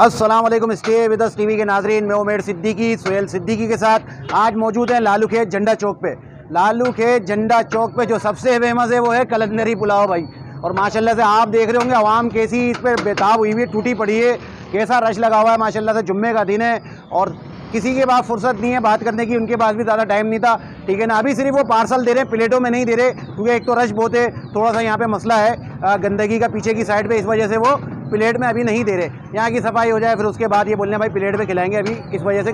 अस्सलाम वालेकुम। Stay with us TV के नाजरीन, मैं उमेर सिद्दीकी सुहेल सिद्दीकी के साथ आज मौजूद है लालू खेत झंडा चौक पे। लालू खेत झंडा चौक पे जो सबसे फेमस है वो है कलंदरी पुलाव भाई। और माशाल्लाह से आप देख रहे होंगे आवाम कैसी इस पर बेताब हुई हुई है, टूटी पड़ी है, कैसा रश लगा हुआ है माशाल्लाह से। जुम्मे का दिन है और किसी के पास फुर्सत नहीं है बात करने की, उनके पास भी ज़्यादा टाइम नहीं था, ठीक है ना। अभी सिर्फ वो पार्सल दे रहे हैं, प्लेटों में नहीं दे रहे, क्योंकि एक तो रश बहुत है, थोड़ा सा यहाँ पे मसला है गंदगी का पीछे की साइड पे, इस वजह से वो प्लेट में अभी नहीं दे रहे। यहाँ की सफाई हो जाए फिर उसके बाद ये बोलने भाई प्लेट में खिलाएंगे, अभी इस वजह से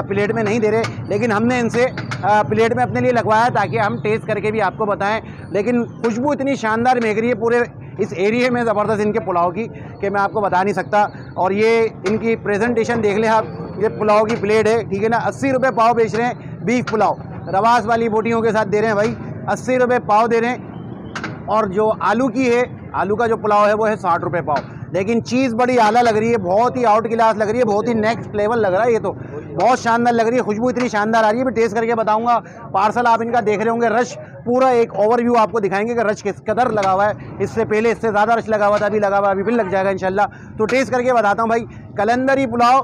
प्लेट में नहीं दे रहे। लेकिन हमने इनसे प्लेट में अपने लिए लगवाया ताकि हम टेस्ट करके भी आपको बताएं। लेकिन खुशबू इतनी शानदार महक रही है पूरे इस एरिया में ज़बरदस्त इनके पुलाव की कि मैं आपको बता नहीं सकता। और ये इनकी प्रेजेंटेशन देख लें आप, ये पुलाव की प्लेट है, ठीक है ना। 80 रुपये पाव बेच रहे हैं बीफ पुलाव, रवास वाली बोटियों के साथ दे रहे हैं भाई, 80 रुपये पाव दे रहे हैं। और जो आलू की है, आलू का जो पुलाव है वो है 60 रुपये पाव। लेकिन चीज़ बड़ी आला लग रही है, बहुत ही आउट क्लास लग रही है, बहुत ही नेक्स्ट लेवल लग रहा है, ये तो बहुत शानदार लग रही है। खुशबू इतनी शानदार आ रही है, मैं टेस्ट करके बताऊंगा। पार्सल आप इनका देख रहे होंगे, रश पूरा एक ओवरव्यू आपको दिखाएंगे कि रश किस कदर लगा हुआ है। इससे पहले इससे ज़्यादा रश लगा हुआ था, अभी लगा हुआ, अभी भी लग जाएगा इंशाल्लाह। तो टेस्ट करके बताता हूँ भाई। कलंदरी पुलाव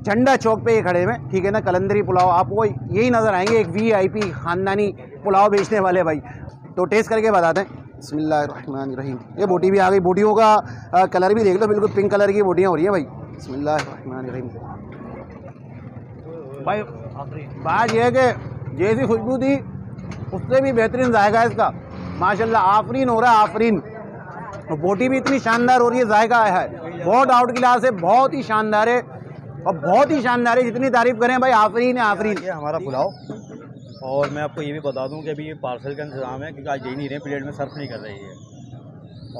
झंडा चौक पे ये खड़े हुए, ठीक है ना। कलंदरी पुलाव आपको यही नज़र आएंगे, एक VIP ख़ानदानी पुलाव बेचने वाले भाई। तो टेस्ट करके बताते हैं। बिस्मिल्लाहिर्रहमानिर्रहीम। ये बोटी भी आ गई, बोटियों का कलर भी देख लो, बिल्कुल पिंक कलर की बोटियाँ हो रही हैं भाई। बिस्मिल्लाहिर्रहमानिर्रहीम। भाई बात यह है कि जैसी खुशबू थी उससे भी बेहतरीन जायका है इसका, माशाल्लाह आफरीन हो रहा है, आफरीन। तो बोटी भी इतनी शानदार हो रही है, जायका है, बहुत आउट क्लास है, बहुत ही शानदार है और बहुत ही शानदार है। जितनी तारीफ़ करें भाई आफरीन है, आफरीन। ये हमारा पुलाव। और मैं आपको ये भी बता दूं कि अभी ये पार्सल का इंतज़ाम है, क्योंकि आज दे नहीं रहे, प्लेट में सर्व नहीं कर रही है।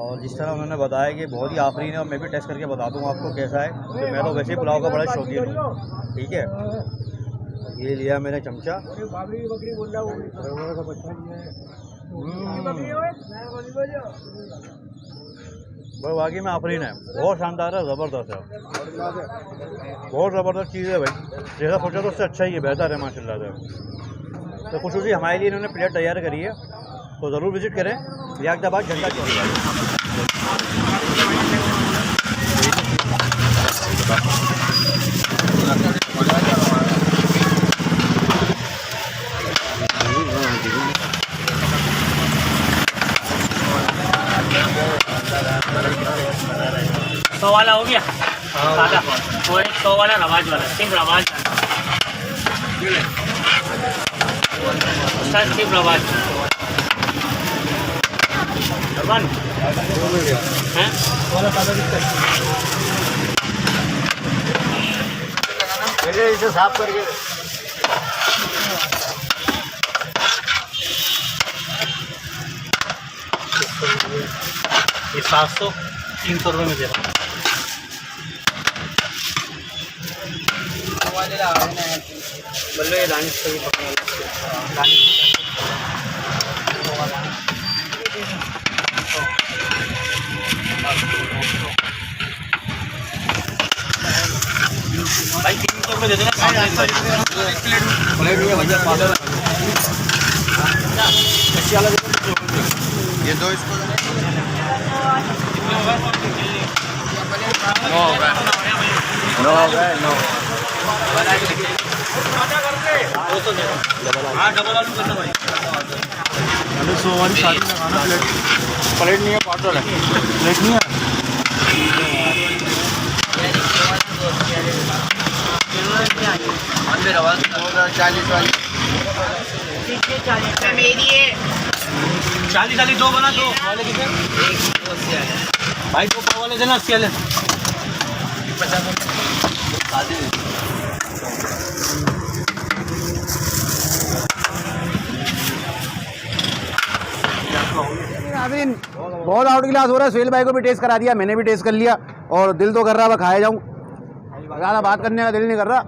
और जिस तरह उन्होंने बताया कि बहुत ही आफरीन है, और मैं भी टेस्ट करके बता दूंगा आपको कैसा है, क्योंकि मैं तो वैसे ही पुलाव का बड़ा शौकीन हूँ, ठीक है। ये लिया मैंने चमचा, भाई वाकई में आफरीन है, बहुत शानदार है, ज़बरदस्त है, बहुत ज़बरदस्त चीज़ है भाई। जैसा सोचा तो उससे अच्छा ही है, बेहतर है माशाल्लाह से। तो कुछ उसी हमारे लिए इन्होंने प्लेट तैयार करी है, तो ज़रूर विज़िट करें लियाकताबाद झंडा चौक। सौ वाला हो गया सादा, वो 100 वाला रवाज वाला, सिर्फ रवाज सर, सिर्फ रवाज इसे साफ करके ये 700 300 रुपये में दे रहा हूँ। बोलो ये दानिश को भी भाई 300 रुपये दे देना। प्लेट में भैया ये दो इसको अरे 100 वाली शादी लगाना, प्लेट नहीं है, पार्सल है, प्लेट नहीं है। चालीस वाली दो बना, दो वाले कितने भाई, दो पाव वाले देना, 80 वाले 50। बहुत आउट क्लास हो रहा है। सुहेल भाई को भी टेस्ट करा दिया, मैंने भी टेस्ट कर लिया और दिल तो कर रहा है खाया जाऊँ, ज़्यादा बात करने का दिल नहीं कर रहा।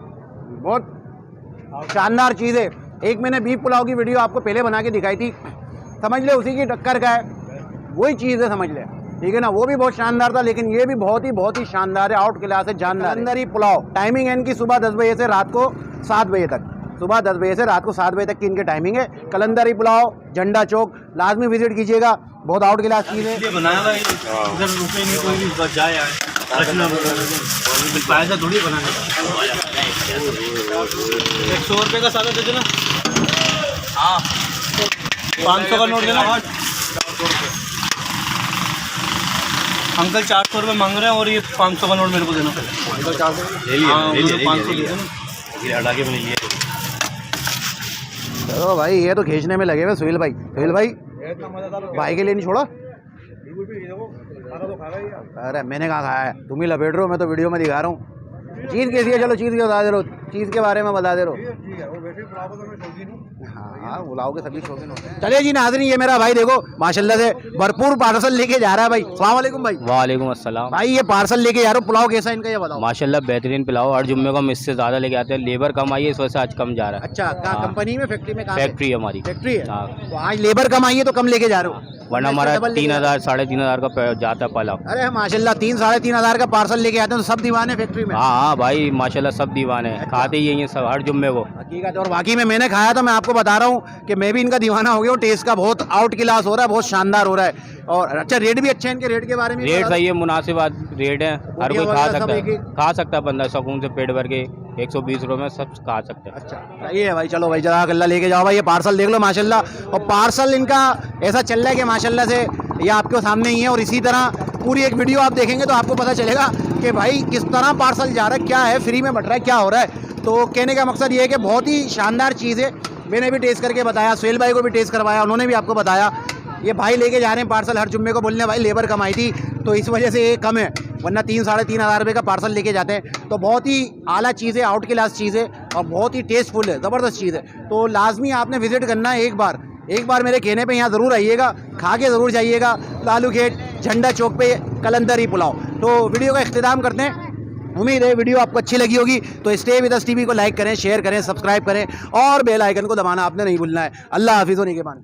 बहुत शानदार चीज़ है। एक मैंने बीफ पुलाव की वीडियो आपको पहले बना के दिखाई थी, समझ ले उसी की टक्कर का है, वही चीज़ है, समझ ले, ठीक है ना। वो भी बहुत शानदार था, लेकिन ये भी बहुत ही शानदार है, आउट क्लास है, जानदार। कलंदरी पुलाव टाइमिंग है इनकी सुबह 10 बजे से रात को 7 बजे तक, सुबह 10 बजे से रात को 7 बजे तक की इनके टाइमिंग है। कलंदरी पुलाव झंडा चौक लाजमी विजिट कीजिएगा, बहुत आउट क्लास चीज़ है। बनाया हुआ है, इधर रुपए नहीं कोई भी बच जाए। पैसा थोड़ी बनाने का। 100 रुपये का सादा दे देना। हाँ 500 का नोट देना। अंकल 400 रुपये मांग रहे हैं और ये 500 का नोट मेरे को देना। अंकल 400 ले लिया। हाँ 500 दे देना। हटा के मैंने लिया। चलो भाई ये तो खींचने में लगे हुए सुहेल भाई। सुहेल भाई भाई के लिए नहीं छोड़ा। अरे मैंने कहा खाया है, तुम ही लपेट रहे हो, मैं तो वीडियो में दिखा रहा हूँ। चीज़ कैसी है? चलो चीज़ के बता दे रहो, चीज़ के बारे में बता दे रहो। हाँ पुलाव के सभी शौकीन होते हैं। चलिए जी नाज़रीन, ये मेरा भाई देखो माशाल्लाह से भरपूर पार्सल लेके जा रहा है भाई। अस्सलाम वालेकुम भाई। वालेकुम अस्सलाम भाई ये पार्सल लेके जा रहे हो, पुलाव कैसा है इनका ये बताओ। माशाल्लाह बेहतरीन पुलाव, हर जुम्मे को हम इससे ज़्यादा लेके आते हैं। लेबर कम आई है इस वजह से आज कम जा रहा है। अच्छा कहाँ कंपनी में, फैक्ट्री में? कहाँ से? फैक्ट्री है हमारी। फैक्ट्री है। हाँ। तो आज लेबर कम आई है तो कम लेके जा रहे हो, वरना हमारा 3000 3,500 का जाता है पुलाव। अरे माशाल्लाह 3-3,500 का पार्सल लेके आते हैं तो सब दीवाने फैक्ट्री में। हाँ हाँ भाई माशाल्लाह सब दीवाने हैं, खाते ही हैं सब हर जुम्मे को। हकीकत है। और बाकी में मैंने खाया तो मैं आपको बता रहा हूँ कि मैं भी इनका दीवाना हो गया हूँ। टेस्ट का बहुत आउट क्लास हो रहा है, बहुत शानदार हो रहा है। और अच्छा रेट भी अच्छे हैं इनके। रेट के बारे में रेट सही है, मुनासिब रेट है, हर कोई खा सकता है। खा सकता है बंदा सुकून से पेट भर के, 120 रुपये में सब खा सकते हैं। अच्छा सही है भाई। चलो भाई जज़ाकल्लाह, लेके जाओ भाई। ये पार्सल देख लो माशाल्लाह, और पार्सल इनका ऐसा चल रहा है कि माशाल्लाह से ये आपके सामने ही है। और इसी तरह पूरी एक वीडियो आप देखेंगे तो आपको पता चलेगा कि भाई किस तरह पार्सल जा रहा है, क्या है, फ्री में बट रहा है, क्या हो रहा है। तो कहने का मकसद ये है कि बहुत ही शानदार चीज़ है। मैंने भी टेस्ट करके बताया, सुहेल भाई को भी टेस्ट करवाया, उन्होंने भी आपको बताया। ये भाई लेके जा रहे हैं पार्सल हर जुम्मे को। बोलने भाई लेबर कमाई थी तो इस वजह से ये कम है, वरना 3-3,500 रुपये का पार्सल लेके जाते हैं। तो बहुत ही आला चीज़ है, आउट क्लास चीज़ है और बहुत ही टेस्टफुल है, ज़बरदस्त चीज़ है। तो लाजमी आपने विज़िट करना है एक बार मेरे कहने पे यहाँ ज़रूर आइएगा, खा के ज़रूर जाइएगा। लालू खेत झंडा चौक पे कलंदरी पुलाव। तो वीडियो का इख्तिताम करते हैं। उम्मीद है वीडियो आपको अच्छी लगी होगी। तो स्टे विद अस टीवी को लाइक करें, शेयर करें, सब्सक्राइब करें और बेल आइकन को दबाना आपने नहीं भूलना है। अल्लाह हाफिज़। होने के बाद